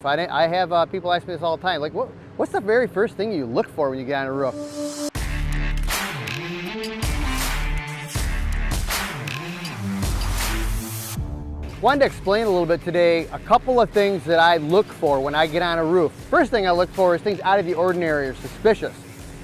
I have people ask me this all the time, like, what's the very first thing you look for when you get on a roof? Wanted to explain a little bit today a couple of things that I look for when I get on a roof. First thing I look for is things out of the ordinary or suspicious.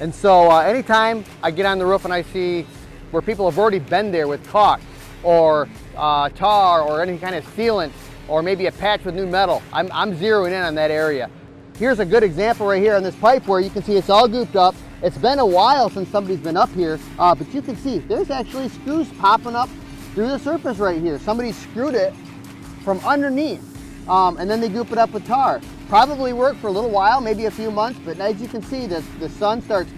And so anytime I get on the roof and I see where people have already been there with caulk or tar or any kind of sealant or maybe a patch with new metal, I'm zeroing in on that area. Here's a good example right here on this pipe where you can see it's all gooped up. It's been a while since somebody's been up here, but you can see there's actually screws popping up through the surface right here. Somebody screwed it from underneath, and then they goop it up with tar. Probably worked for a little while, maybe a few months, but as you can see, the sun starts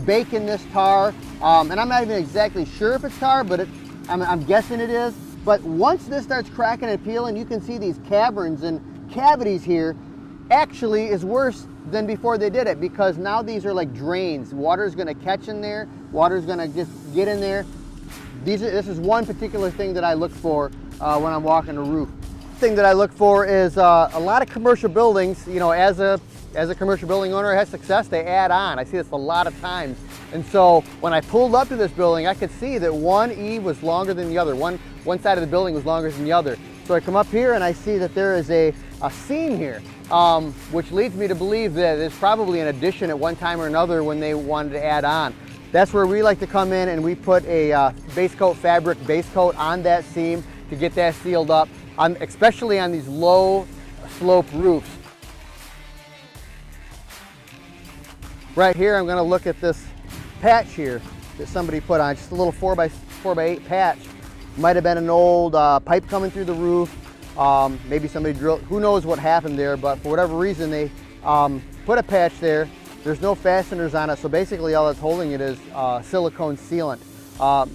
baking this tar, and I'm not even exactly sure if it's tar, but I'm guessing it is. But once this starts cracking and peeling, you can see these caverns and cavities here actually is worse than before they did it, because now these are like drains. Water's gonna catch in there, water's gonna just get in there. This is one particular thing that I look for when I'm walking a roof. Thing that I look for is a lot of commercial buildings, you know, as a commercial building owner has success, they add on. I see this a lot of times. And so when I pulled up to this building, I could see that one eave was longer than the other. One side of the building was longer than the other. So I come up here and I see that there is a seam here, which leads me to believe that there's probably an addition at one time or another when they wanted to add on. That's where we like to come in and we put a base coat fabric base coat on that seam to get that sealed up, especially on these low slope roofs. Right here, I'm going to look at this patch here that somebody put on, just a little 4x8 patch. Might have been an old pipe coming through the roof. Maybe somebody drilled, who knows what happened there, but for whatever reason they put a patch there. There's no fasteners on it, so basically all that's holding it is silicone sealant.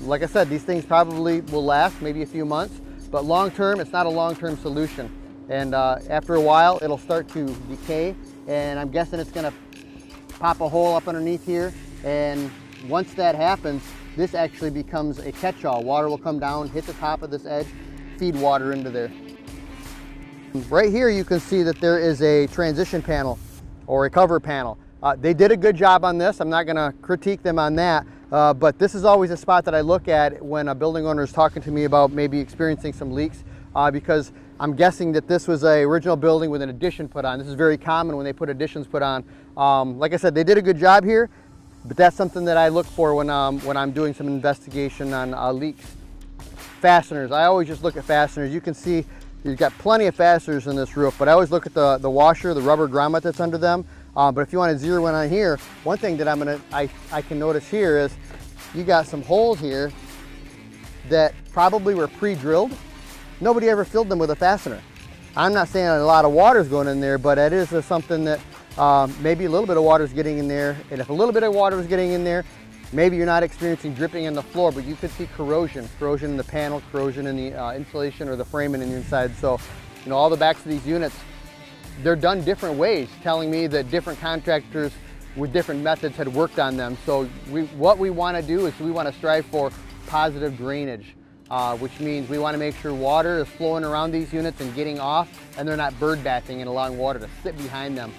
Like I said, these things probably will last maybe a few months, but long term, it's not a long-term solution. And after a while, it'll start to decay, and I'm guessing it's gonna pop a hole up underneath here, and once that happens, this actually becomes a catch-all. Water will come down, hit the top of this edge, feed water into there. Right here you can see that there is a transition panel or a cover panel. They did a good job on this. I'm not going to critique them on that, but this is always a spot that I look at when a building owner is talking to me about maybe experiencing some leaks, because I'm guessing that this was an original building with an addition put on. This is very common when they put additions put on. Like I said, they did a good job here, but that's something that I look for when I'm doing some investigation on leaks. Fasteners, I always just look at fasteners. You can see you've got plenty of fasteners in this roof, but I always look at the washer, the rubber grommet that's under them. But if you want to zero in on here, one thing that I can notice here is you got some holes here that probably were pre-drilled. Nobody ever filled them with a fastener. I'm not saying a lot of water is going in there, but it is something that maybe a little bit of water is getting in there. And if a little bit of water is getting in there, maybe you're not experiencing dripping in the floor, but you could see corrosion in the panel, corrosion in the insulation or the framing in the inside. So, you know, all the backs of these units, they're done different ways, telling me that different contractors with different methods had worked on them. So what we want to do is we want to strive for positive drainage, which means we want to make sure water is flowing around these units and getting off, and they're not bird bathing and allowing water to sit behind them.